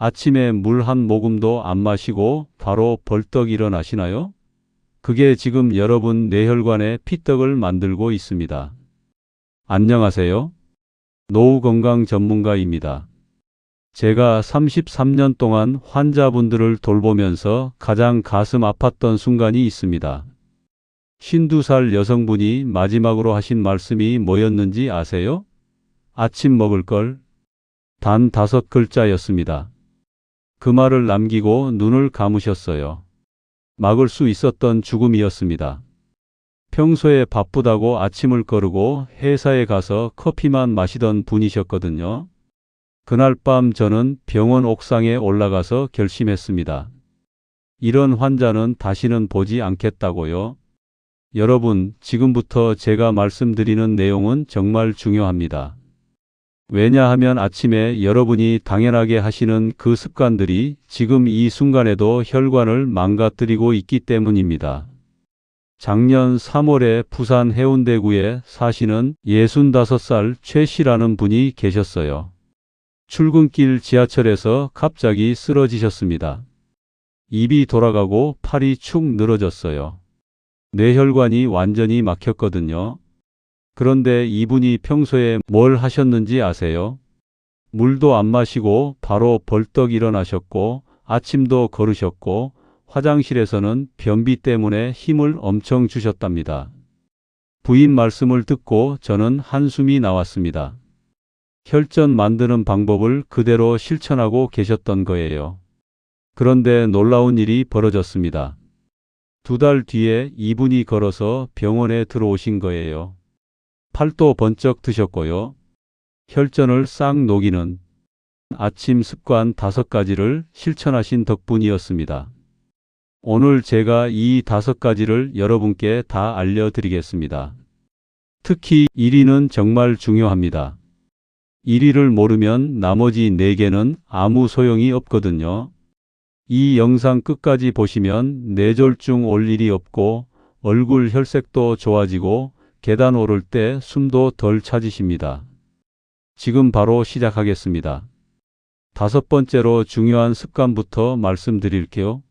아침에 물 한 모금도 안 마시고 바로 벌떡 일어나시나요? 그게 지금 여러분 뇌혈관의 피떡을 만들고 있습니다. 안녕하세요. 노후 건강 전문가입니다. 제가 33년 동안 환자분들을 돌보면서 가장 가슴 아팠던 순간이 있습니다. 52살 여성분이 마지막으로 하신 말씀이 뭐였는지 아세요? 아침 먹을 걸. 단 5글자였습니다. 그 말을 남기고 눈을 감으셨어요. 막을 수 있었던 죽음이었습니다. 평소에 바쁘다고 아침을 거르고 회사에 가서 커피만 마시던 분이셨거든요. 그날 밤 저는 병원 옥상에 올라가서 결심했습니다. 이런 환자는 다시는 보지 않겠다고요. 여러분, 지금부터 제가 말씀드리는 내용은 정말 중요합니다. 왜냐하면 아침에 여러분이 당연하게 하시는 그 습관들이 지금 이 순간에도 혈관을 망가뜨리고 있기 때문입니다. 작년 3월에 부산 해운대구에 사시는 65살 최 씨라는 분이 계셨어요. 출근길 지하철에서 갑자기 쓰러지셨습니다. 입이 돌아가고 팔이 축 늘어졌어요. 뇌혈관이 완전히 막혔거든요. 그런데 이분이 평소에 뭘 하셨는지 아세요? 물도 안 마시고 바로 벌떡 일어나셨고 아침도 걸으셨고 화장실에서는 변비 때문에 힘을 엄청 주셨답니다. 부인 말씀을 듣고 저는 한숨이 나왔습니다. 혈전 만드는 방법을 그대로 실천하고 계셨던 거예요. 그런데 놀라운 일이 벌어졌습니다. 2달 뒤에 이분이 걸어서 병원에 들어오신 거예요. 팔도 번쩍 드셨고요. 혈전을 싹 녹이는 아침 습관 5가지를 실천하신 덕분이었습니다. 오늘 제가 이 5가지를 여러분께 다 알려드리겠습니다. 특히 1위는 정말 중요합니다. 1위를 모르면 나머지 4개는 아무 소용이 없거든요. 이 영상 끝까지 보시면 뇌졸중 올 일이 없고 얼굴 혈색도 좋아지고 계단 오를 때 숨도 덜 차지십니다. 지금 바로 시작하겠습니다. 5번째로 중요한 습관부터 말씀드릴게요.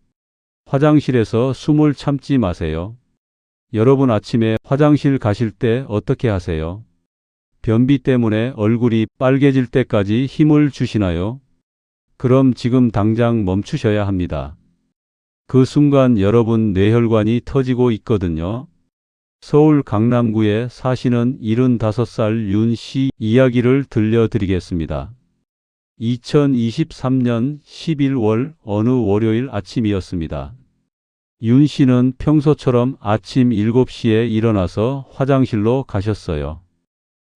화장실에서 숨을 참지 마세요. 여러분 아침에 화장실 가실 때 어떻게 하세요? 변비 때문에 얼굴이 빨개질 때까지 힘을 주시나요? 그럼 지금 당장 멈추셔야 합니다. 그 순간 여러분 뇌혈관이 터지고 있거든요. 서울 강남구에 사시는 75살 윤 씨 이야기를 들려드리겠습니다. 2023년 11월 어느 월요일 아침이었습니다. 윤 씨는 평소처럼 아침 7시에 일어나서 화장실로 가셨어요.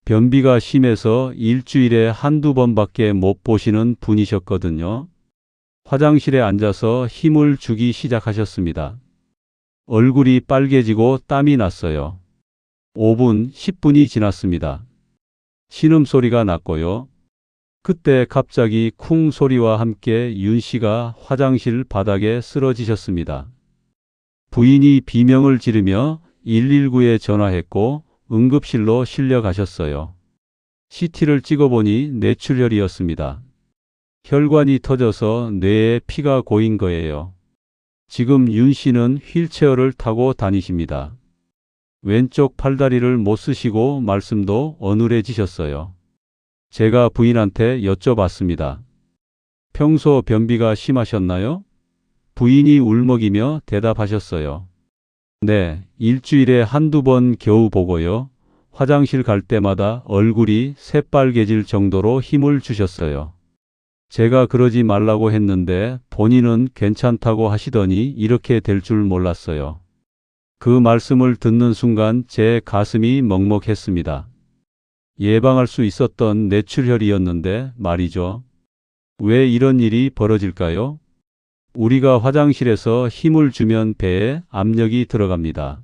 변비가 심해서 일주일에 한두 번밖에 못 보시는 분이셨거든요. 화장실에 앉아서 힘을 주기 시작하셨습니다. 얼굴이 빨개지고 땀이 났어요. 5분, 10분이 지났습니다. 신음소리가 났고요. 그때 갑자기 쿵 소리와 함께 윤 씨가 화장실 바닥에 쓰러지셨습니다. 부인이 비명을 지르며 119에 전화했고 응급실로 실려가셨어요. CT를 찍어보니 뇌출혈이었습니다. 혈관이 터져서 뇌에 피가 고인 거예요. 지금 윤 씨는 휠체어를 타고 다니십니다. 왼쪽 팔다리를 못 쓰시고 말씀도 어눌해지셨어요. 제가 부인한테 여쭤봤습니다. 평소 변비가 심하셨나요? 부인이 울먹이며 대답하셨어요. 네, 일주일에 한두 번 겨우 보고요. 화장실 갈 때마다 얼굴이 새빨개질 정도로 힘을 주셨어요. 제가 그러지 말라고 했는데 본인은 괜찮다고 하시더니 이렇게 될 줄 몰랐어요. 그 말씀을 듣는 순간 제 가슴이 먹먹했습니다. 예방할 수 있었던 뇌출혈이었는데 말이죠. 왜 이런 일이 벌어질까요? 우리가 화장실에서 힘을 주면 배에 압력이 들어갑니다.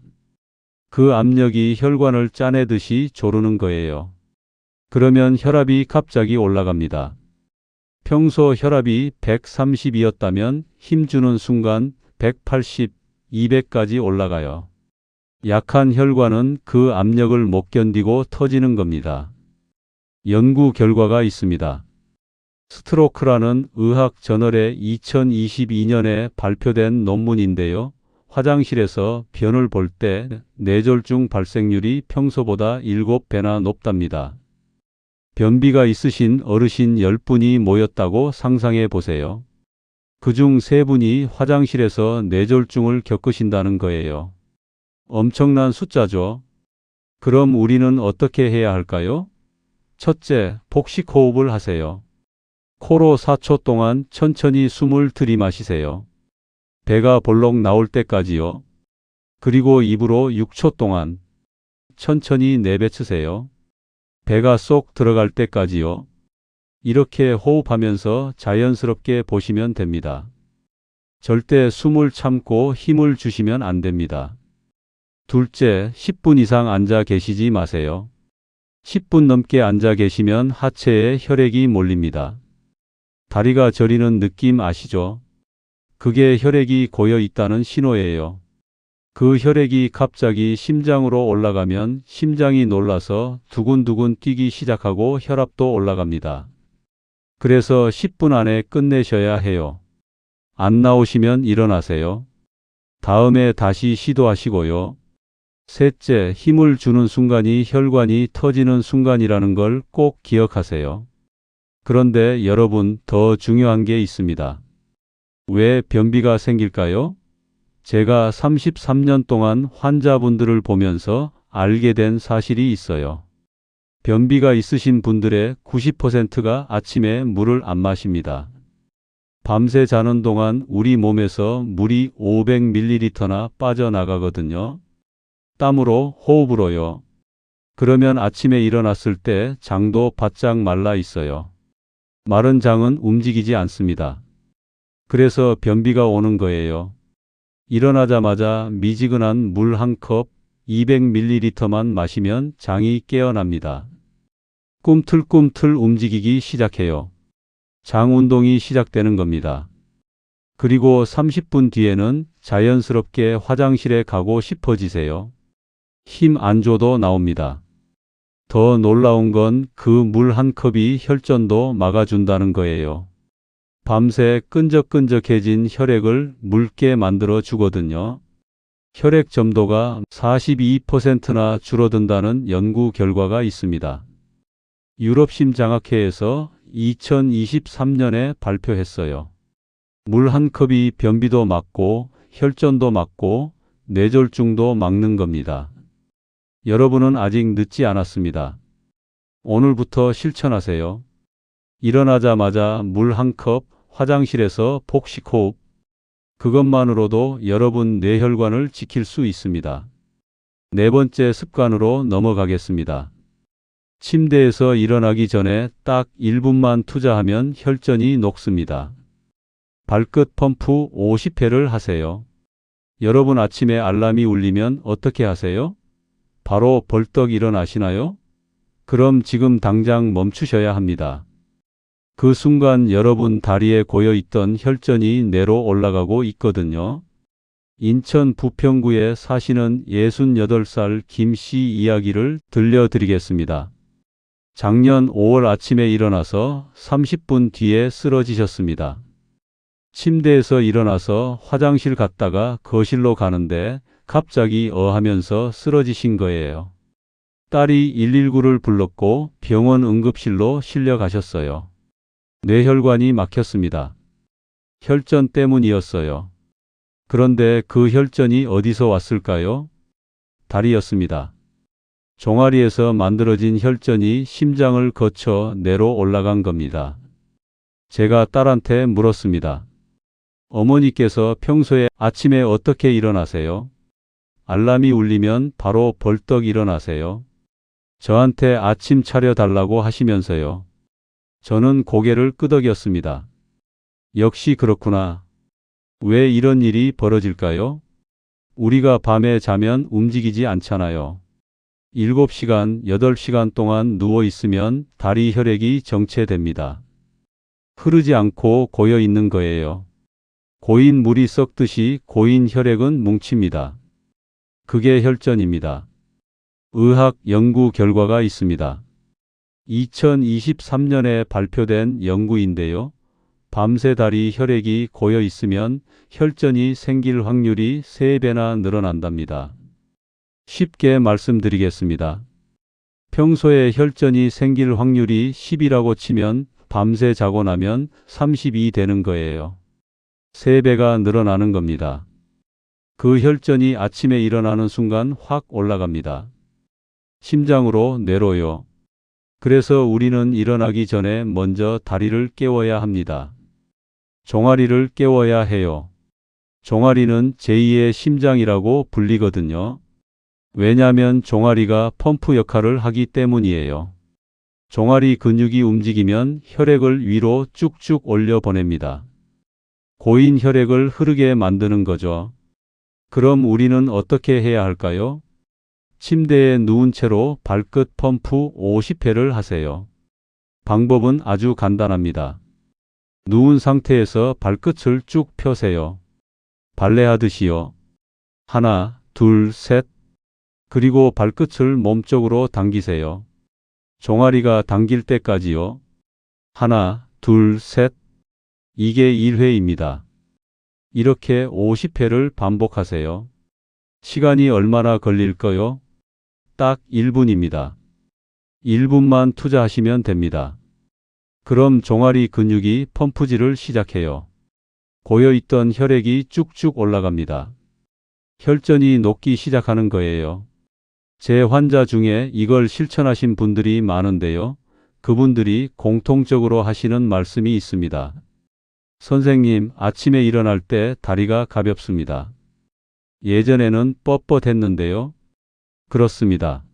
그 압력이 혈관을 짜내듯이 조르는 거예요. 그러면 혈압이 갑자기 올라갑니다. 평소 혈압이 130이었다면 힘주는 순간 180, 200까지 올라가요. 약한 혈관은 그 압력을 못 견디고 터지는 겁니다. 연구 결과가 있습니다. 스트로크라는 의학 저널에 2022년에 발표된 논문인데요. 화장실에서 변을 볼 때 뇌졸중 발생률이 평소보다 7배나 높답니다. 변비가 있으신 어르신 10분이 모였다고 상상해 보세요. 그중 3분이 화장실에서 뇌졸중을 겪으신다는 거예요. 엄청난 숫자죠. 그럼 우리는 어떻게 해야 할까요? 첫째, 복식 호흡을 하세요. 코로 4초 동안 천천히 숨을 들이마시세요. 배가 볼록 나올 때까지요. 그리고 입으로 6초 동안 천천히 내뱉으세요. 배가 쏙 들어갈 때까지요. 이렇게 호흡하면서 자연스럽게 보시면 됩니다. 절대 숨을 참고 힘을 주시면 안 됩니다. 둘째, 10분 이상 앉아 계시지 마세요. 10분 넘게 앉아 계시면 하체에 혈액이 몰립니다. 다리가 저리는 느낌 아시죠? 그게 혈액이 고여 있다는 신호예요. 그 혈액이 갑자기 심장으로 올라가면 심장이 놀라서 두근두근 뛰기 시작하고 혈압도 올라갑니다. 그래서 10분 안에 끝내셔야 해요. 안 나오시면 일어나세요. 다음에 다시 시도하시고요. 셋째, 힘을 주는 순간이 혈관이 터지는 순간이라는 걸 꼭 기억하세요. 그런데 여러분, 더 중요한 게 있습니다. 왜 변비가 생길까요? 제가 33년 동안 환자분들을 보면서 알게 된 사실이 있어요. 변비가 있으신 분들의 90%가 아침에 물을 안 마십니다. 밤새 자는 동안 우리 몸에서 물이 500ml나 빠져나가거든요. 땀으로, 호흡으로요. 그러면 아침에 일어났을 때 장도 바짝 말라 있어요. 마른 장은 움직이지 않습니다. 그래서 변비가 오는 거예요. 일어나자마자 미지근한 물 한 컵 200ml만 마시면 장이 깨어납니다. 꿈틀꿈틀 움직이기 시작해요. 장 운동이 시작되는 겁니다. 그리고 30분 뒤에는 자연스럽게 화장실에 가고 싶어지세요. 힘 안 줘도 나옵니다. 더 놀라운 건 그 물 한 컵이 혈전도 막아준다는 거예요. 밤새 끈적끈적해진 혈액을 묽게 만들어 주거든요. 혈액 점도가 42%나 줄어든다는 연구 결과가 있습니다. 유럽심장학회에서 2023년에 발표했어요. 물 한 컵이 변비도 막고 혈전도 막고 뇌졸중도 막는 겁니다. 여러분은 아직 늦지 않았습니다. 오늘부터 실천하세요. 일어나자마자 물 한 컵, 화장실에서 복식 호흡. 그것만으로도 여러분 뇌혈관을 지킬 수 있습니다. 네 번째 습관으로 넘어가겠습니다. 침대에서 일어나기 전에 딱 1분만 투자하면 혈전이 녹습니다. 발끝 펌프 50회를 하세요. 여러분 아침에 알람이 울리면 어떻게 하세요? 바로 벌떡 일어나시나요? 그럼 지금 당장 멈추셔야 합니다. 그 순간 여러분 다리에 고여있던 혈전이 뇌로 올라가고 있거든요. 인천 부평구에 사시는 68살 김 씨 이야기를 들려드리겠습니다. 작년 5월 아침에 일어나서 30분 뒤에 쓰러지셨습니다. 침대에서 일어나서 화장실 갔다가 거실로 가는데 갑자기 하면서 쓰러지신 거예요. 딸이 119를 불렀고 병원 응급실로 실려가셨어요. 뇌혈관이 막혔습니다. 혈전 때문이었어요. 그런데 그 혈전이 어디서 왔을까요? 다리였습니다. 종아리에서 만들어진 혈전이 심장을 거쳐 뇌로 올라간 겁니다. 제가 딸한테 물었습니다. 어머니께서 평소에 아침에 어떻게 일어나세요? 알람이 울리면 바로 벌떡 일어나세요. 저한테 아침 차려달라고 하시면서요. 저는 고개를 끄덕였습니다. 역시 그렇구나. 왜 이런 일이 벌어질까요? 우리가 밤에 자면 움직이지 않잖아요. 7시간, 8시간 동안 누워 있으면 다리 혈액이 정체됩니다. 흐르지 않고 고여 있는 거예요. 고인 물이 썩듯이 고인 혈액은 뭉칩니다. 그게 혈전입니다. 의학 연구 결과가 있습니다. 2023년에 발표된 연구인데요. 밤새 다리 혈액이 고여 있으면 혈전이 생길 확률이 3배나 늘어난답니다. 쉽게 말씀드리겠습니다. 평소에 혈전이 생길 확률이 10이라고 치면 밤새 자고 나면 32 되는 거예요. 3배가 늘어나는 겁니다. 그 혈전이 아침에 일어나는 순간 확 올라갑니다. 심장으로 뇌로요. 그래서 우리는 일어나기 전에 먼저 다리를 깨워야 합니다. 종아리를 깨워야 해요. 종아리는 제2의 심장이라고 불리거든요. 왜냐하면 종아리가 펌프 역할을 하기 때문이에요. 종아리 근육이 움직이면 혈액을 위로 쭉쭉 올려 보냅니다. 고인 혈액을 흐르게 만드는 거죠. 그럼 우리는 어떻게 해야 할까요? 침대에 누운 채로 발끝 펌프 50회를 하세요. 방법은 아주 간단합니다. 누운 상태에서 발끝을 쭉 펴세요. 발레하듯이요. 하나, 둘, 셋. 그리고 발끝을 몸쪽으로 당기세요. 종아리가 당길 때까지요. 하나, 둘, 셋. 이게 1회입니다. 이렇게 50회를 반복하세요. 시간이 얼마나 걸릴까요? 딱 1분입니다. 1분만 투자하시면 됩니다. 그럼 종아리 근육이 펌프질을 시작해요. 고여있던 혈액이 쭉쭉 올라갑니다. 혈전이 녹기 시작하는 거예요. 제 환자 중에 이걸 실천하신 분들이 많은데요. 그분들이 공통적으로 하시는 말씀이 있습니다. 선생님, 아침에 일어날 때 다리가 가볍습니다. 예전에는 뻣뻣했는데요. 그렇습니다.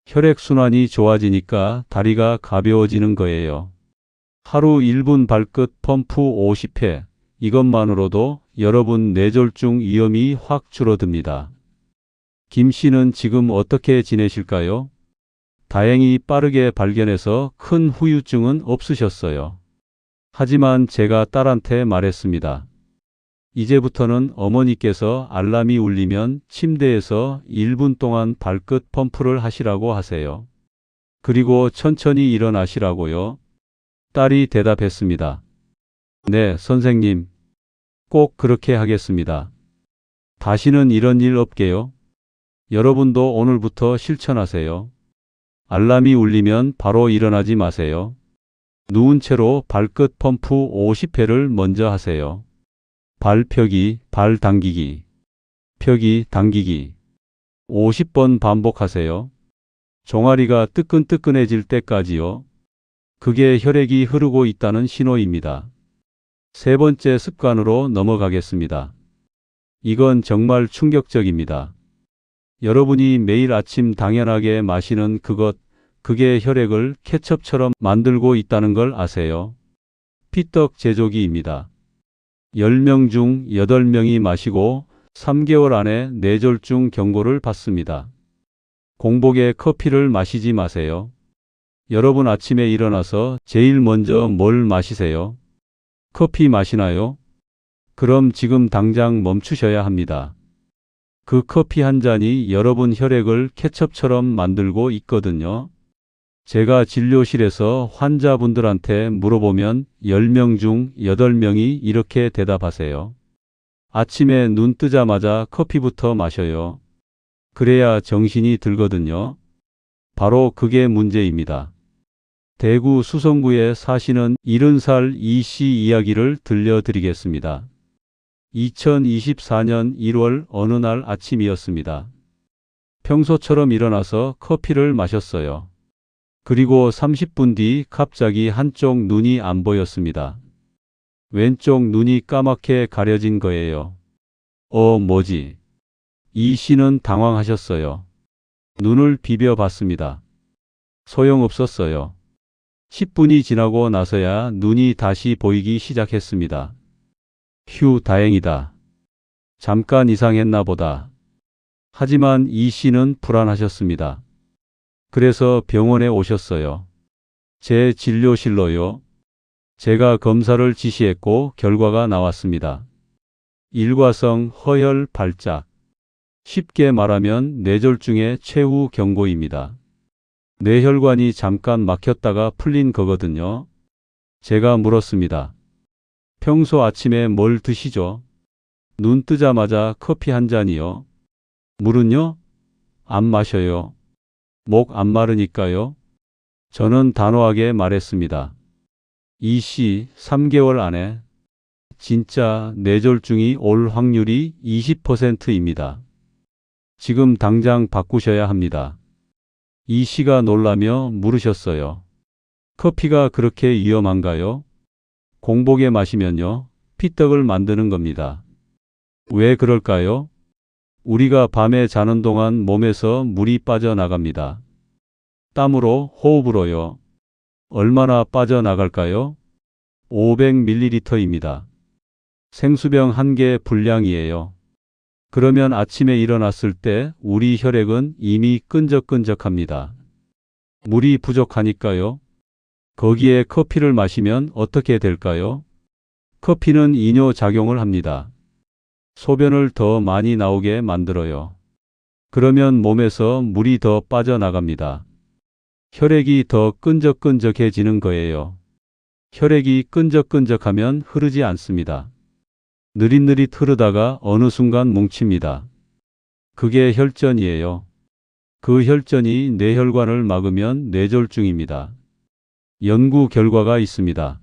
혈액순환이 좋아지니까 다리가 가벼워지는 거예요. 하루 1분 발끝 펌프 50회. 이것만으로도 여러분 뇌졸중 위험이 확 줄어듭니다. 김 씨는 지금 어떻게 지내실까요? 다행히 빠르게 발견해서 큰 후유증은 없으셨어요. 하지만 제가 딸한테 말했습니다. 이제부터는 어머니께서 알람이 울리면 침대에서 1분 동안 발끝 펌프를 하시라고 하세요. 그리고 천천히 일어나시라고요. 딸이 대답했습니다. 네, 선생님. 꼭 그렇게 하겠습니다. 다시는 이런 일 없게요. 여러분도 오늘부터 실천하세요. 알람이 울리면 바로 일어나지 마세요. 누운 채로 발끝 펌프 50회를 먼저 하세요. 발 펴기, 발 당기기, 펴기, 당기기. 50번 반복하세요. 종아리가 뜨끈뜨끈해질 때까지요. 그게 혈액이 흐르고 있다는 신호입니다. 세 번째 습관으로 넘어가겠습니다. 이건 정말 충격적입니다. 여러분이 매일 아침 당연하게 마시는 그게 혈액을 케첩처럼 만들고 있다는 걸 아세요? 피떡 제조기입니다. 10명 중 8명이 마시고 3개월 안에 뇌졸중 경고를 받습니다. 공복에 커피를 마시지 마세요. 여러분 아침에 일어나서 제일 먼저 뭘 마시세요? 커피 마시나요? 그럼 지금 당장 멈추셔야 합니다. 그 커피 한 잔이 여러분 혈액을 케첩처럼 만들고 있거든요. 제가 진료실에서 환자분들한테 물어보면 10명 중 8명이 이렇게 대답하세요. 아침에 눈 뜨자마자 커피부터 마셔요. 그래야 정신이 들거든요. 바로 그게 문제입니다. 대구 수성구에 사시는 70살 이씨 이야기를 들려드리겠습니다. 2024년 1월 어느 날 아침이었습니다. 평소처럼 일어나서 커피를 마셨어요. 그리고 30분 뒤 갑자기 한쪽 눈이 안 보였습니다. 왼쪽 눈이 까맣게 가려진 거예요. 뭐지? 이 씨는 당황하셨어요. 눈을 비벼봤습니다. 소용없었어요. 10분이 지나고 나서야 눈이 다시 보이기 시작했습니다. 휴, 다행이다. 잠깐 이상했나 보다. 하지만 이 씨는 불안하셨습니다. 그래서 병원에 오셨어요. 제 진료실로요. 제가 검사를 지시했고 결과가 나왔습니다. 일과성 허혈 발작. 쉽게 말하면 뇌졸중의 최후 경고입니다. 뇌혈관이 잠깐 막혔다가 풀린 거거든요. 제가 물었습니다. 평소 아침에 뭘 드시죠? 눈 뜨자마자 커피 한 잔이요. 물은요? 안 마셔요. 목 안 마르니까요. 저는 단호하게 말했습니다. 이 씨, 3개월 안에 진짜 뇌졸중이 올 확률이 20%입니다. 지금 당장 바꾸셔야 합니다. 이 씨가 놀라며 물으셨어요. 커피가 그렇게 위험한가요? 공복에 마시면요, 피떡을 만드는 겁니다. 왜 그럴까요? 우리가 밤에 자는 동안 몸에서 물이 빠져나갑니다. 땀으로, 호흡으로요. 얼마나 빠져나갈까요? 500ml입니다. 생수병 한 개 분량이에요. 그러면 아침에 일어났을 때 우리 혈액은 이미 끈적끈적합니다. 물이 부족하니까요. 거기에 커피를 마시면 어떻게 될까요? 커피는 이뇨 작용을 합니다. 소변을 더 많이 나오게 만들어요. 그러면 몸에서 물이 더 빠져나갑니다. 혈액이 더 끈적끈적해지는 거예요. 혈액이 끈적끈적하면 흐르지 않습니다. 느릿느릿 흐르다가 어느 순간 뭉칩니다. 그게 혈전이에요. 그 혈전이 뇌혈관을 막으면 뇌졸중입니다. 연구 결과가 있습니다.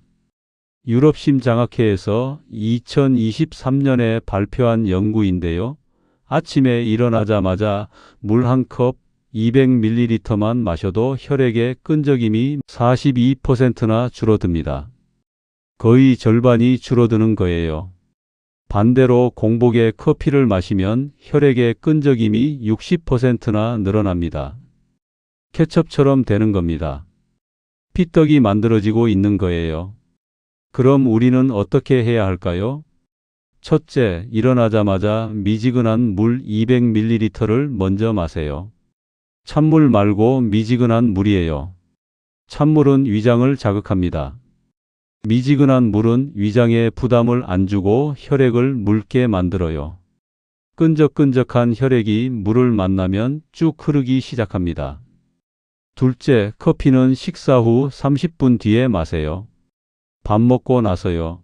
유럽심장학회에서 2023년에 발표한 연구인데요. 아침에 일어나자마자 물 한 컵 200ml만 마셔도 혈액의 끈적임이 42%나 줄어듭니다. 거의 절반이 줄어드는 거예요. 반대로 공복에 커피를 마시면 혈액의 끈적임이 60%나 늘어납니다. 케첩처럼 되는 겁니다. 피떡이 만들어지고 있는 거예요. 그럼 우리는 어떻게 해야 할까요? 첫째, 일어나자마자 미지근한 물 200ml를 먼저 마세요. 찬물 말고 미지근한 물이에요. 찬물은 위장을 자극합니다. 미지근한 물은 위장에 부담을 안 주고 혈액을 묽게 만들어요. 끈적끈적한 혈액이 물을 만나면 쭉 흐르기 시작합니다. 둘째, 커피는 식사 후 30분 뒤에 마세요. 밥 먹고 나서요.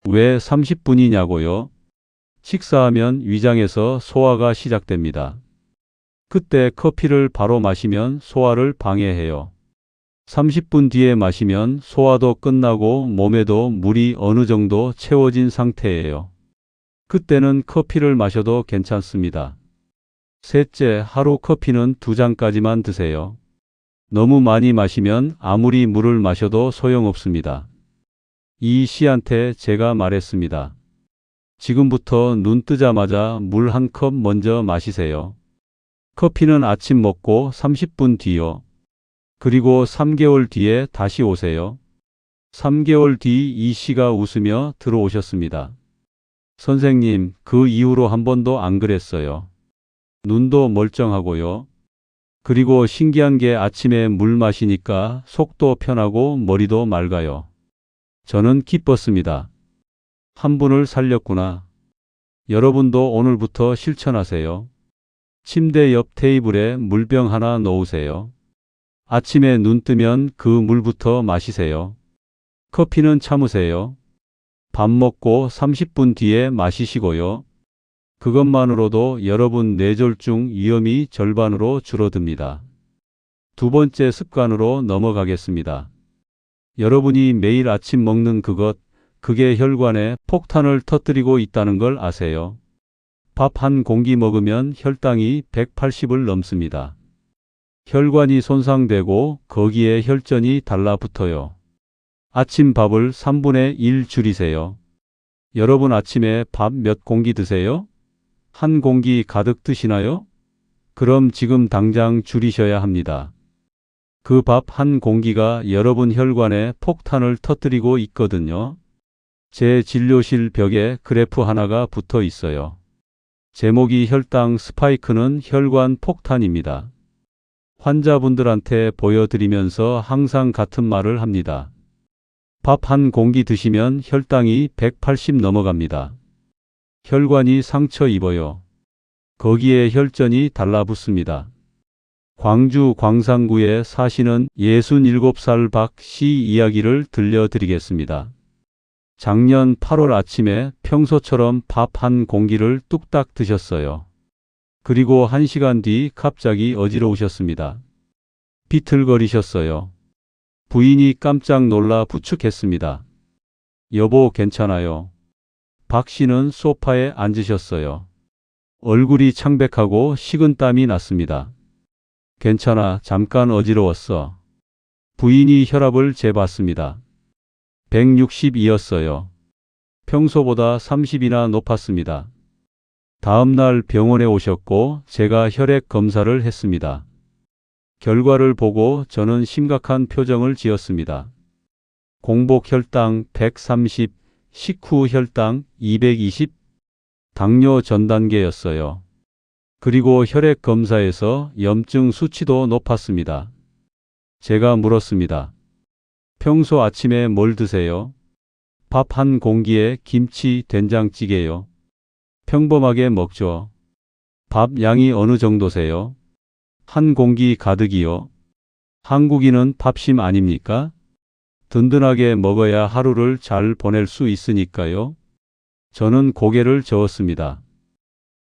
왜 30분이냐고요? 식사하면 위장에서 소화가 시작됩니다. 그때 커피를 바로 마시면 소화를 방해해요. 30분 뒤에 마시면 소화도 끝나고 몸에도 물이 어느 정도 채워진 상태예요. 그때는 커피를 마셔도 괜찮습니다. 셋째, 하루 커피는 2잔까지만 드세요. 너무 많이 마시면 아무리 물을 마셔도 소용없습니다. 이 씨한테 제가 말했습니다. 지금부터 눈 뜨자마자 물 한 컵 먼저 마시세요. 커피는 아침 먹고 30분 뒤요. 그리고 3개월 뒤에 다시 오세요. 3개월 뒤 이 씨가 웃으며 들어오셨습니다. 선생님, 그 이후로 한 번도 안 그랬어요. 눈도 멀쩡하고요. 그리고 신기한 게 아침에 물 마시니까 속도 편하고 머리도 맑아요. 저는 기뻤습니다. 한 분을 살렸구나. 여러분도 오늘부터 실천하세요. 침대 옆 테이블에 물병 하나 놓으세요. 아침에 눈 뜨면 그 물부터 마시세요. 커피는 참으세요. 밥 먹고 30분 뒤에 마시시고요. 그것만으로도 여러분 뇌졸중 위험이 절반으로 줄어듭니다. 두 번째 습관으로 넘어가겠습니다. 여러분이 매일 아침 먹는 그게 혈관에 폭탄을 터뜨리고 있다는 걸 아세요? 밥 한 공기 먹으면 혈당이 180을 넘습니다. 혈관이 손상되고 거기에 혈전이 달라붙어요. 아침 밥을 3분의 1 줄이세요. 여러분 아침에 밥 몇 공기 드세요? 한 공기 가득 드시나요? 그럼 지금 당장 줄이셔야 합니다. 그 밥 한 공기가 여러분 혈관에 폭탄을 터뜨리고 있거든요. 제 진료실 벽에 그래프 하나가 붙어 있어요. 제목이 혈당 스파이크는 혈관 폭탄입니다. 환자분들한테 보여드리면서 항상 같은 말을 합니다. 밥 한 공기 드시면 혈당이 180 넘어갑니다. 혈관이 상처 입어요. 거기에 혈전이 달라붙습니다. 광주 광산구에 사시는 67살 박 씨 이야기를 들려드리겠습니다. 작년 8월 아침에 평소처럼 밥 한 공기를 뚝딱 드셨어요. 그리고 1시간 뒤 갑자기 어지러우셨습니다. 비틀거리셨어요. 부인이 깜짝 놀라 부축했습니다. 여보, 괜찮아요? 박 씨는 소파에 앉으셨어요. 얼굴이 창백하고 식은땀이 났습니다. 괜찮아, 잠깐 어지러웠어. 부인이 혈압을 재봤습니다. 162였어요. 평소보다 30이나 높았습니다. 다음 날 병원에 오셨고 제가 혈액 검사를 했습니다. 결과를 보고 저는 심각한 표정을 지었습니다. 공복 혈당 130, 식후 혈당 220, 당뇨 전 단계였어요. 그리고 혈액 검사에서 염증 수치도 높았습니다. 제가 물었습니다. 평소 아침에 뭘 드세요? 밥 한 공기에 김치, 된장찌개요. 평범하게 먹죠. 밥 양이 어느 정도세요? 한 공기 가득이요. 한국인은 밥심 아닙니까? 든든하게 먹어야 하루를 잘 보낼 수 있으니까요. 저는 고개를 저었습니다.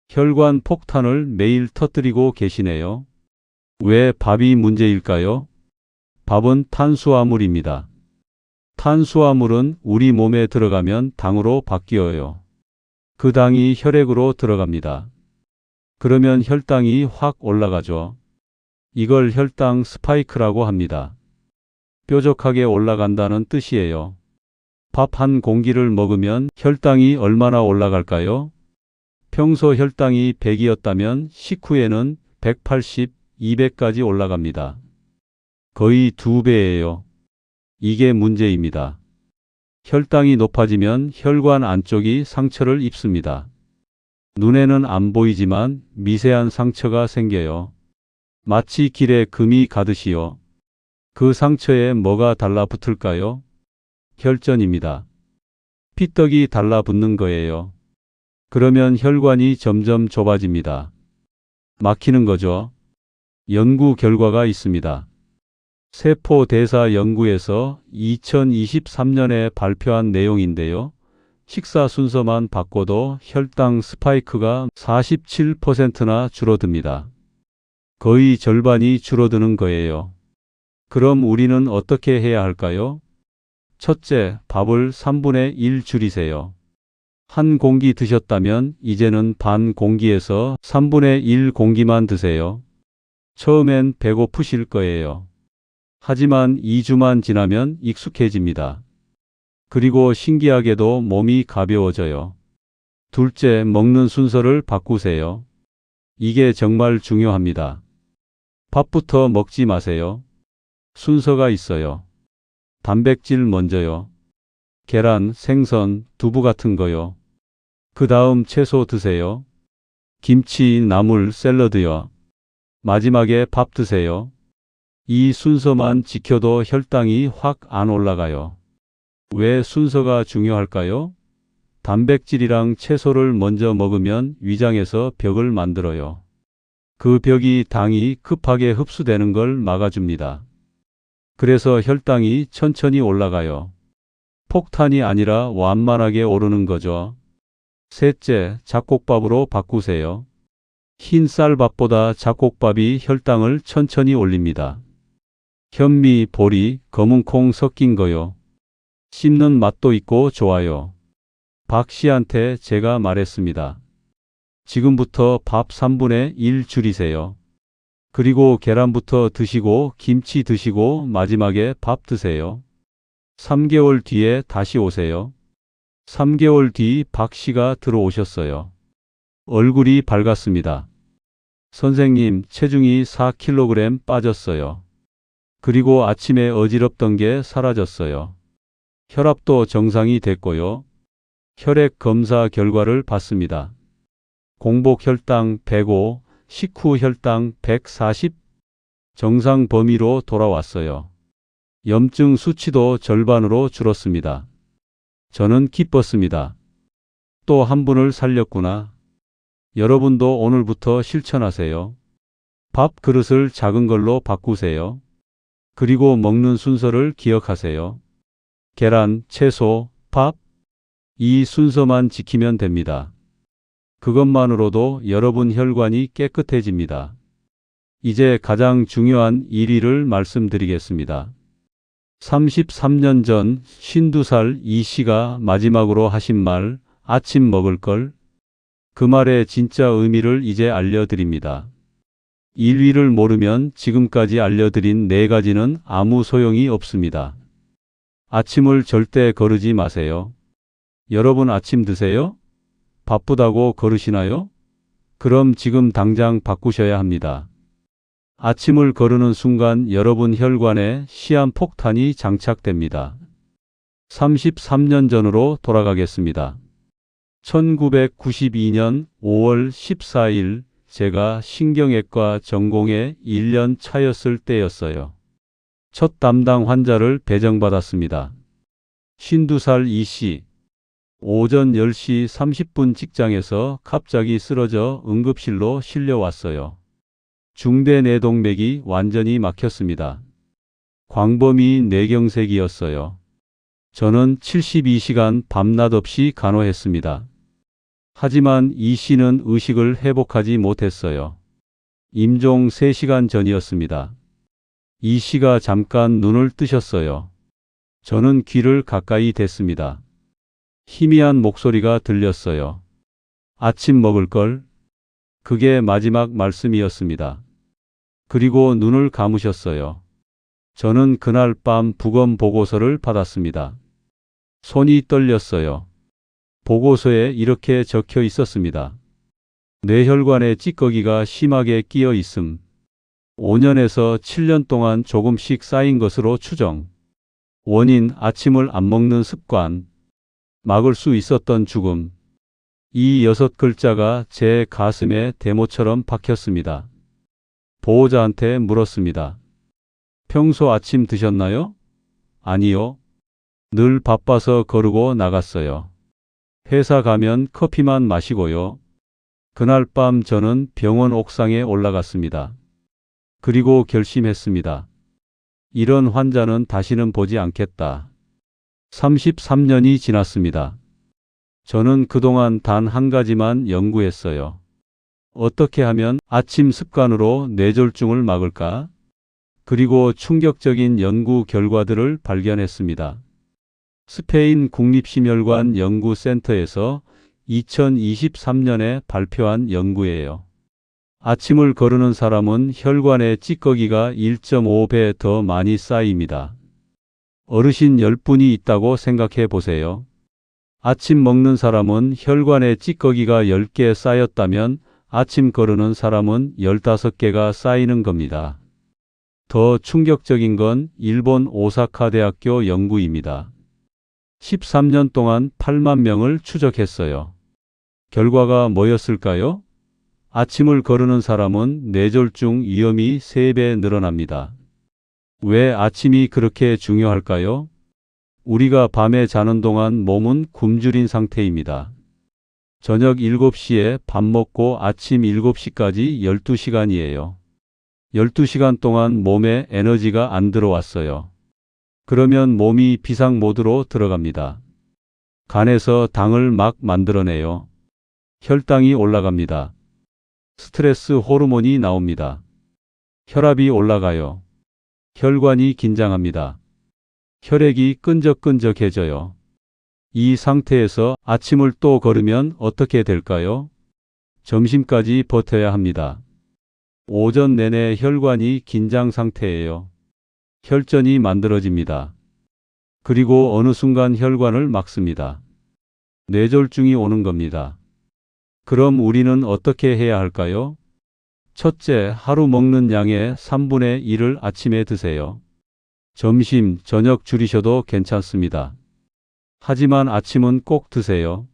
혈관 폭탄을 매일 터뜨리고 계시네요. 왜 밥이 문제일까요? 밥은 탄수화물입니다. 탄수화물은 우리 몸에 들어가면 당으로 바뀌어요. 그 당이 혈액으로 들어갑니다. 그러면 혈당이 확 올라가죠. 이걸 혈당 스파이크라고 합니다. 뾰족하게 올라간다는 뜻이에요. 밥 한 공기를 먹으면 혈당이 얼마나 올라갈까요? 평소 혈당이 100이었다면 식후에는 180, 200까지 올라갑니다. 거의 2배예요. 이게 문제입니다. 혈당이 높아지면 혈관 안쪽이 상처를 입습니다. 눈에는 안 보이지만 미세한 상처가 생겨요. 마치 길에 금이 가듯이요. 그 상처에 뭐가 달라붙을까요? 혈전입니다. 피떡이 달라붙는 거예요. 그러면 혈관이 점점 좁아집니다. 막히는 거죠. 연구 결과가 있습니다. 세포대사 연구에서 2023년에 발표한 내용인데요. 식사 순서만 바꿔도 혈당 스파이크가 47%나 줄어듭니다. 거의 절반이 줄어드는 거예요. 그럼 우리는 어떻게 해야 할까요? 첫째, 밥을 3분의 1 줄이세요. 한 공기 드셨다면 이제는 반 공기에서 3분의 1 공기만 드세요. 처음엔 배고프실 거예요. 하지만 2주만 지나면 익숙해집니다. 그리고 신기하게도 몸이 가벼워져요. 둘째, 먹는 순서를 바꾸세요. 이게 정말 중요합니다. 밥부터 먹지 마세요. 순서가 있어요. 단백질 먼저요. 계란, 생선, 두부 같은 거요. 그 다음 채소 드세요. 김치, 나물, 샐러드요. 마지막에 밥 드세요. 이 순서만 지켜도 혈당이 확 안 올라가요. 왜 순서가 중요할까요? 단백질이랑 채소를 먼저 먹으면 위장에서 벽을 만들어요. 그 벽이 당이 급하게 흡수되는 걸 막아줍니다. 그래서 혈당이 천천히 올라가요. 폭탄이 아니라 완만하게 오르는 거죠. 셋째, 잡곡밥으로 바꾸세요. 흰 쌀밥보다 잡곡밥이 혈당을 천천히 올립니다. 현미, 보리, 검은콩 섞인 거요. 씹는 맛도 있고 좋아요. 박 씨한테 제가 말했습니다. 지금부터 밥 3분의 1 줄이세요. 그리고 계란부터 드시고 김치 드시고 마지막에 밥 드세요. 3개월 뒤에 다시 오세요. 3개월 뒤 박 씨가 들어오셨어요. 얼굴이 밝았습니다. 선생님, 체중이 4kg 빠졌어요. 그리고 아침에 어지럽던 게 사라졌어요. 혈압도 정상이 됐고요. 혈액 검사 결과를 봤습니다. 공복 혈당 105, 식후 혈당 140, 정상 범위로 돌아왔어요. 염증 수치도 절반으로 줄었습니다. 저는 기뻤습니다. 또 한 분을 살렸구나. 여러분도 오늘부터 실천하세요. 밥 그릇을 작은 걸로 바꾸세요. 그리고 먹는 순서를 기억하세요. 계란, 채소, 밥. 이 순서만 지키면 됩니다. 그것만으로도 여러분 혈관이 깨끗해집니다. 이제 가장 중요한 1위를 말씀드리겠습니다. 33년 전 52살 이 씨가 마지막으로 하신 말, 아침 먹을 걸. 그 말의 진짜 의미를 이제 알려드립니다. 1위를 모르면 지금까지 알려드린 4가지는 아무 소용이 없습니다. 아침을 절대 거르지 마세요. 여러분 아침 드세요? 바쁘다고 거르시나요? 그럼 지금 당장 바꾸셔야 합니다. 아침을 거르는 순간 여러분 혈관에 시한폭탄이 장착됩니다. 33년 전으로 돌아가겠습니다. 1992년 5월 14일 제가 신경외과 전공에 1년 차였을 때였어요. 첫 담당 환자를 배정받았습니다. 52살 이 씨. 오전 10시 30분 직장에서 갑자기 쓰러져 응급실로 실려왔어요. 중대 뇌동맥이 완전히 막혔습니다. 광범위 뇌경색이었어요. 저는 72시간 밤낮 없이 간호했습니다. 하지만 이 씨는 의식을 회복하지 못했어요. 임종 3시간 전이었습니다. 이 씨가 잠깐 눈을 뜨셨어요. 저는 귀를 가까이 댔습니다. 희미한 목소리가 들렸어요. 아침 먹을 걸. 그게 마지막 말씀이었습니다. 그리고 눈을 감으셨어요. 저는 그날 밤 부검 보고서를 받았습니다. 손이 떨렸어요. 보고서에 이렇게 적혀 있었습니다. 뇌혈관에 찌꺼기가 심하게 끼어 있음. 5년에서 7년 동안 조금씩 쌓인 것으로 추정. 원인 아침을 안 먹는 습관. 막을 수 있었던 죽음. 이 6글자가 제 가슴에 대모처럼 박혔습니다. 보호자한테 물었습니다. 평소 아침 드셨나요? 아니요. 늘 바빠서 거르고 나갔어요. 회사 가면 커피만 마시고요. 그날 밤 저는 병원 옥상에 올라갔습니다. 그리고 결심했습니다. 이런 환자는 다시는 보지 않겠다. 33년이 지났습니다. 저는 그동안 단 한 가지만 연구했어요. 어떻게 하면 아침 습관으로 뇌졸중을 막을까? 그리고 충격적인 연구 결과들을 발견했습니다. 스페인 국립심혈관 연구센터에서 2023년에 발표한 연구예요. 아침을 거르는 사람은 혈관에 찌꺼기가 1.5배 더 많이 쌓입니다. 어르신 10분이 있다고 생각해 보세요. 아침 먹는 사람은 혈관에 찌꺼기가 10개 쌓였다면 아침 거르는 사람은 15개가 쌓이는 겁니다. 더 충격적인 건 일본 오사카 대학교 연구입니다. 13년 동안 8만 명을 추적했어요. 결과가 뭐였을까요? 아침을 거르는 사람은 뇌졸중 위험이 3배 늘어납니다. 왜 아침이 그렇게 중요할까요? 우리가 밤에 자는 동안 몸은 굶주린 상태입니다. 저녁 7시에 밥 먹고 아침 7시까지 12시간이에요. 12시간 동안 몸에 에너지가 안 들어왔어요. 그러면 몸이 비상 모드로 들어갑니다. 간에서 당을 막 만들어내요. 혈당이 올라갑니다. 스트레스 호르몬이 나옵니다. 혈압이 올라가요. 혈관이 긴장합니다. 혈액이 끈적끈적해져요. 이 상태에서 아침을 또 거르면 어떻게 될까요? 점심까지 버텨야 합니다. 오전 내내 혈관이 긴장 상태예요. 혈전이 만들어집니다. 그리고 어느 순간 혈관을 막습니다. 뇌졸중이 오는 겁니다. 그럼 우리는 어떻게 해야 할까요? 첫째, 하루 먹는 양의 3분의 1을 아침에 드세요. 점심, 저녁 줄이셔도 괜찮습니다. 하지만 아침은 꼭 드세요.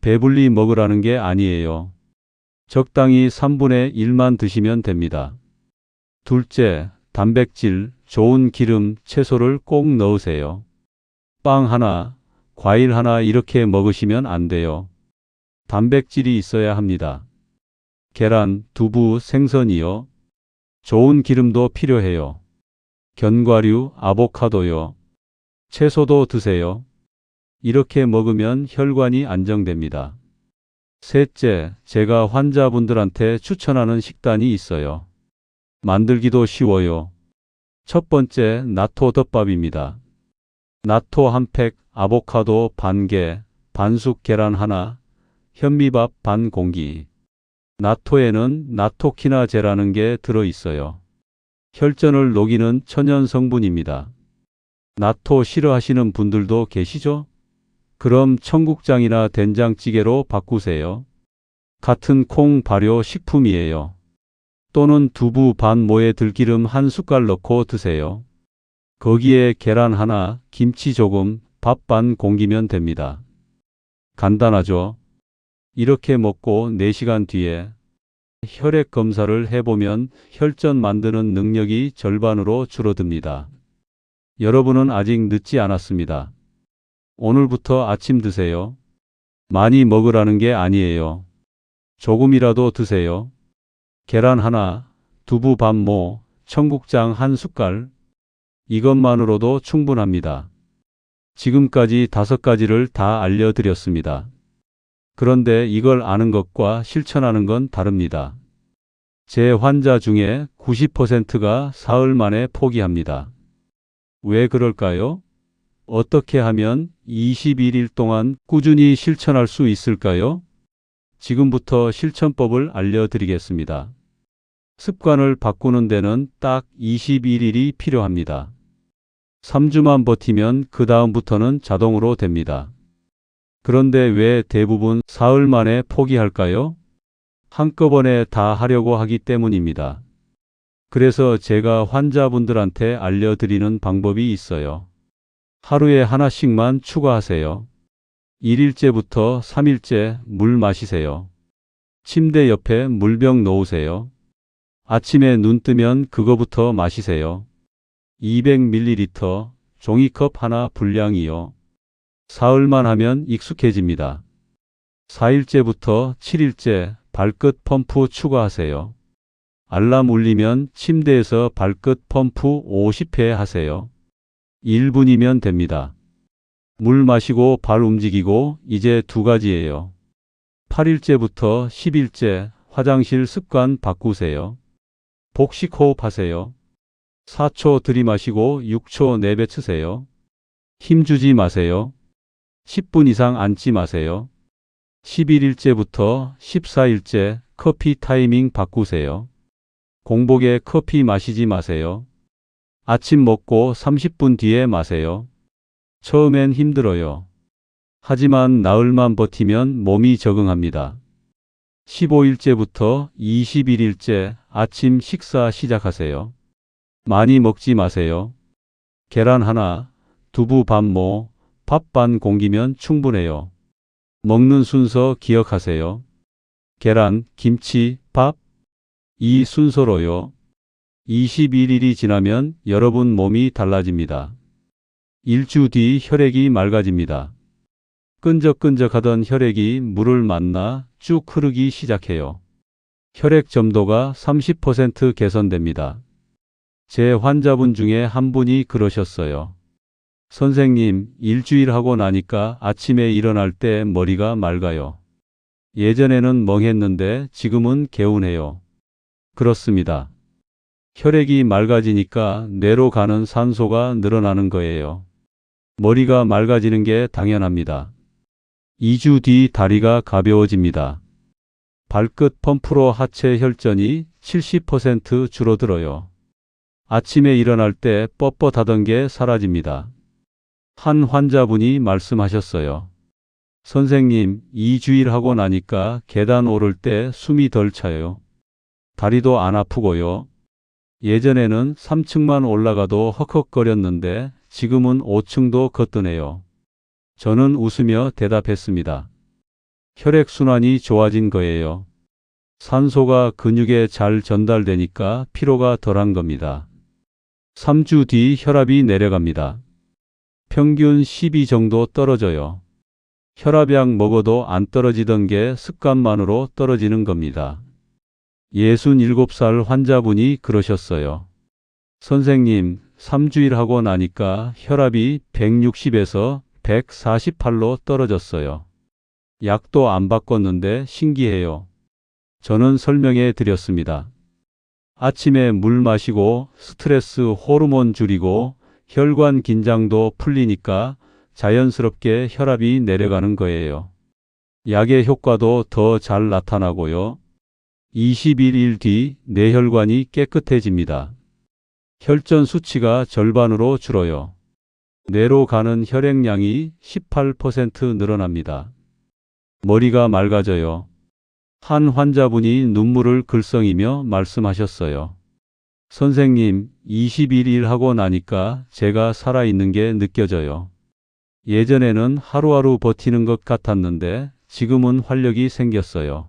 배불리 먹으라는 게 아니에요. 적당히 3분의 1만 드시면 됩니다. 둘째, 단백질, 좋은 기름, 채소를 꼭 넣으세요. 빵 하나, 과일 하나 이렇게 먹으시면 안 돼요. 단백질이 있어야 합니다. 계란, 두부, 생선이요. 좋은 기름도 필요해요. 견과류, 아보카도요. 채소도 드세요. 이렇게 먹으면 혈관이 안정됩니다. 셋째, 제가 환자분들한테 추천하는 식단이 있어요. 만들기도 쉬워요. 첫 번째, 나토 덮밥입니다. 나토 한 팩, 아보카도 반 개, 반숙 계란 하나, 현미밥 반 공기. 나토에는 나토키나제라는 게 들어있어요. 혈전을 녹이는 천연 성분입니다. 나토 싫어하시는 분들도 계시죠? 그럼 청국장이나 된장찌개로 바꾸세요. 같은 콩 발효 식품이에요. 또는 두부 반 모에 들기름 한 숟갈 넣고 드세요. 거기에 계란 하나, 김치 조금, 밥 반 공기면 됩니다. 간단하죠? 이렇게 먹고 4시간 뒤에 혈액 검사를 해보면 혈전 만드는 능력이 절반으로 줄어듭니다. 여러분은 아직 늦지 않았습니다. 오늘부터 아침 드세요. 많이 먹으라는 게 아니에요. 조금이라도 드세요. 계란 하나, 두부 반 모, 청국장 한 숟갈. 이것만으로도 충분합니다. 지금까지 5가지를 다 알려드렸습니다. 그런데 이걸 아는 것과 실천하는 건 다릅니다. 제 환자 중에 90%가 사흘 만에 포기합니다. 왜 그럴까요? 어떻게 하면 21일 동안 꾸준히 실천할 수 있을까요? 지금부터 실천법을 알려드리겠습니다. 습관을 바꾸는 데는 딱 21일이 필요합니다. 3주만 버티면 그 다음부터는 자동으로 됩니다. 그런데 왜 대부분 사흘 만에 포기할까요? 한꺼번에 다 하려고 하기 때문입니다. 그래서 제가 환자분들한테 알려드리는 방법이 있어요. 하루에 하나씩만 추가하세요. 1일째부터 3일째 물 마시세요. 침대 옆에 물병 놓으세요. 아침에 눈 뜨면 그거부터 마시세요. 200ml, 종이컵 하나 분량이요. 사흘만 하면 익숙해집니다. 4일째부터 7일째 발끝 펌프 추가하세요. 알람 울리면 침대에서 발끝 펌프 50회 하세요. 1분이면 됩니다. 물 마시고 발 움직이고 이제 2가지예요. 8일째부터 10일째 화장실 습관 바꾸세요. 복식 호흡하세요. 4초 들이마시고 6초 내뱉으세요. 힘주지 마세요. 10분 이상 앉지 마세요. 11일째부터 14일째 커피 타이밍 바꾸세요. 공복에 커피 마시지 마세요. 아침 먹고 30분 뒤에 마세요. 처음엔 힘들어요. 하지만 나흘만 버티면 몸이 적응합니다. 15일째부터 21일째 아침 식사 시작하세요. 많이 먹지 마세요. 계란 하나, 두부 반 모, 밥 반 공기면 충분해요. 먹는 순서 기억하세요. 계란, 김치, 밥. 이 순서로요. 21일이 지나면 여러분 몸이 달라집니다. 1주 뒤 혈액이 맑아집니다. 끈적끈적하던 혈액이 물을 만나 쭉 흐르기 시작해요. 혈액 점도가 30% 개선됩니다. 제 환자분 중에 한 분이 그러셨어요. 선생님, 일주일 하고 나니까 아침에 일어날 때 머리가 맑아요. 예전에는 멍했는데 지금은 개운해요. 그렇습니다. 혈액이 맑아지니까 뇌로 가는 산소가 늘어나는 거예요. 머리가 맑아지는 게 당연합니다. 2주 뒤 다리가 가벼워집니다. 발끝 펌프로 하체 혈전이 70% 줄어들어요. 아침에 일어날 때 뻣뻣하던 게 사라집니다. 한 환자분이 말씀하셨어요. 선생님, 2주일 하고 나니까 계단 오를 때 숨이 덜 차요. 다리도 안 아프고요. 예전에는 3층만 올라가도 헉헉거렸는데 지금은 5층도 거뜬해요. 저는 웃으며 대답했습니다. 혈액순환이 좋아진 거예요. 산소가 근육에 잘 전달되니까 피로가 덜한 겁니다. 3주 뒤 혈압이 내려갑니다. 평균 12 정도 떨어져요. 혈압약 먹어도 안 떨어지던 게 습관만으로 떨어지는 겁니다. 67살 환자분이 그러셨어요. 선생님, 3주일 하고 나니까 혈압이 160에서 148로 떨어졌어요. 약도 안 바꿨는데 신기해요. 저는 설명해 드렸습니다. 아침에 물 마시고 스트레스 호르몬 줄이고 혈관 긴장도 풀리니까 자연스럽게 혈압이 내려가는 거예요. 약의 효과도 더 잘 나타나고요. 21일 뒤 뇌혈관이 깨끗해집니다. 혈전 수치가 절반으로 줄어요. 뇌로 가는 혈액량이 18% 늘어납니다. 머리가 맑아져요. 한 환자분이 눈물을 글썽이며 말씀하셨어요. 선생님, 21일 하고 나니까 제가 살아있는 게 느껴져요. 예전에는 하루하루 버티는 것 같았는데 지금은 활력이 생겼어요.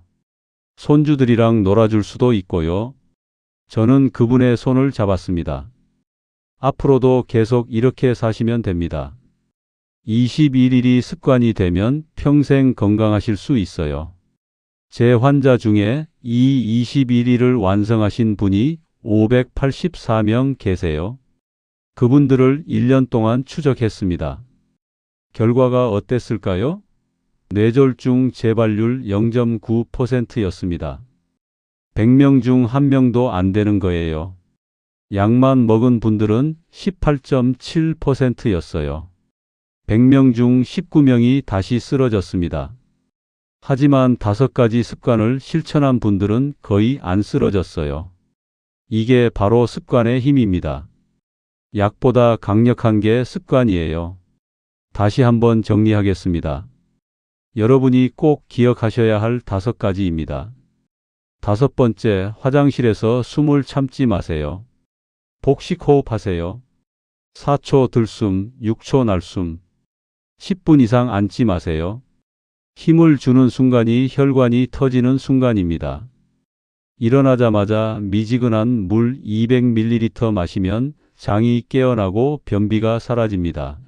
손주들이랑 놀아줄 수도 있고요. 저는 그분의 손을 잡았습니다. 앞으로도 계속 이렇게 사시면 됩니다. 21일이 습관이 되면 평생 건강하실 수 있어요. 제 환자 중에 이 21일을 완성하신 분이 584명 계세요. 그분들을 1년 동안 추적했습니다. 결과가 어땠을까요? 뇌졸중 재발률 0.9%였습니다. 100명 중 1명도 안 되는 거예요. 약만 먹은 분들은 18.7%였어요. 100명 중 19명이 다시 쓰러졌습니다. 하지만 5가지 습관을 실천한 분들은 거의 안 쓰러졌어요. 이게 바로 습관의 힘입니다. 약보다 강력한 게 습관이에요. 다시 한번 정리하겠습니다. 여러분이 꼭 기억하셔야 할 5가지입니다. 5번째, 화장실에서 숨을 참지 마세요. 복식 호흡하세요. 4초 들숨, 6초 날숨. 10분 이상 앉지 마세요. 힘을 주는 순간이 혈관이 터지는 순간입니다. 일어나자마자 미지근한 물 200ml 마시면 장이 깨어나고 변비가 사라집니다.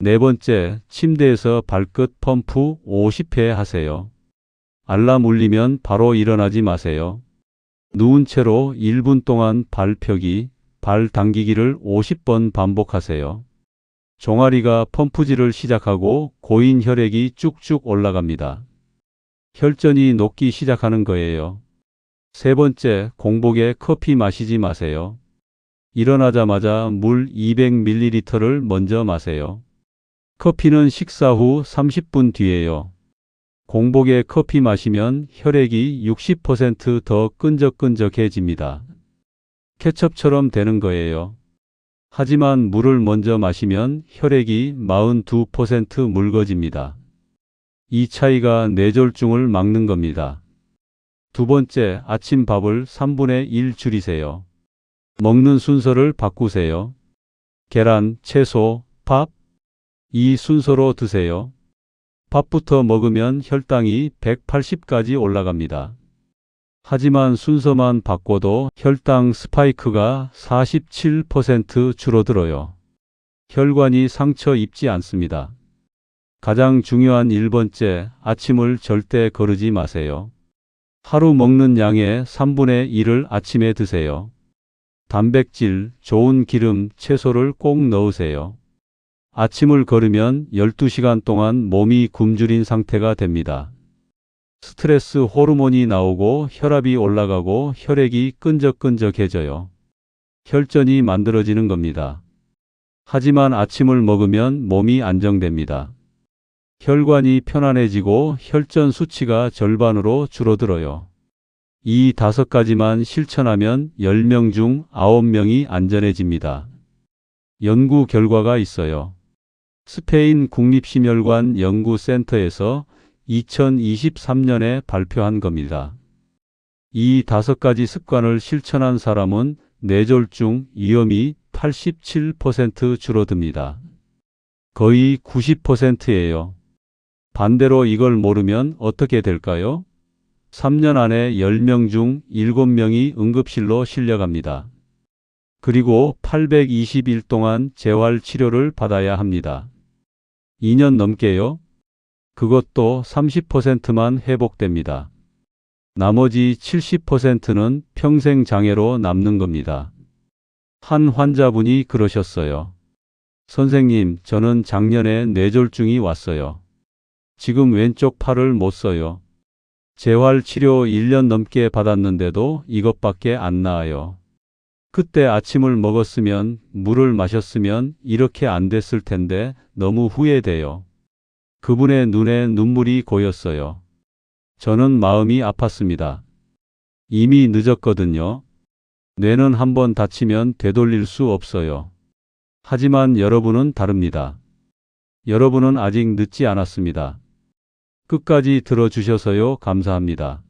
4번째, 침대에서 발끝 펌프 50회 하세요. 알람 울리면 바로 일어나지 마세요. 누운 채로 1분 동안 발 펴기, 발 당기기를 50번 반복하세요. 종아리가 펌프질을 시작하고 고인 혈액이 쭉쭉 올라갑니다. 혈전이 녹기 시작하는 거예요. 3번째, 공복에 커피 마시지 마세요. 일어나자마자 물 200ml를 먼저 마세요. 커피는 식사 후 30분 뒤에요. 공복에 커피 마시면 혈액이 60% 더 끈적끈적해집니다. 케첩처럼 되는 거예요. 하지만 물을 먼저 마시면 혈액이 42% 묽어집니다. 이 차이가 뇌졸중을 막는 겁니다. 2번째, 아침 밥을 3분의 1 줄이세요. 먹는 순서를 바꾸세요. 계란, 채소, 밥. 이 순서로 드세요. 밥부터 먹으면 혈당이 180까지 올라갑니다. 하지만 순서만 바꿔도 혈당 스파이크가 47% 줄어들어요. 혈관이 상처 입지 않습니다. 가장 중요한 1번째, 아침을 절대 거르지 마세요. 하루 먹는 양의 3분의 1을 아침에 드세요. 단백질, 좋은 기름, 채소를 꼭 넣으세요. 아침을 거르면 12시간 동안 몸이 굶주린 상태가 됩니다. 스트레스 호르몬이 나오고 혈압이 올라가고 혈액이 끈적끈적해져요. 혈전이 만들어지는 겁니다. 하지만 아침을 먹으면 몸이 안정됩니다. 혈관이 편안해지고 혈전 수치가 절반으로 줄어들어요. 이 5가지만 실천하면 10명 중 9명이 안전해집니다. 연구 결과가 있어요. 스페인 국립심혈관 연구센터에서 2023년에 발표한 겁니다. 이 5가지 습관을 실천한 사람은 뇌졸중 위험이 87% 줄어듭니다. 거의 90%예요. 반대로 이걸 모르면 어떻게 될까요? 3년 안에 10명 중 7명이 응급실로 실려갑니다. 그리고 820일 동안 재활 치료를 받아야 합니다. 2년 넘게요? 그것도 30%만 회복됩니다. 나머지 70%는 평생 장애로 남는 겁니다. 한 환자분이 그러셨어요. 선생님, 저는 작년에 뇌졸중이 왔어요. 지금 왼쪽 팔을 못 써요. 재활 치료 1년 넘게 받았는데도 이것밖에 안 나아요. 그때 아침을 먹었으면, 물을 마셨으면 이렇게 안 됐을 텐데 너무 후회돼요. 그분의 눈에 눈물이 고였어요. 저는 마음이 아팠습니다. 이미 늦었거든요. 뇌는 한번 다치면 되돌릴 수 없어요. 하지만 여러분은 다릅니다. 여러분은 아직 늦지 않았습니다. 끝까지 들어주셔서요, 감사합니다.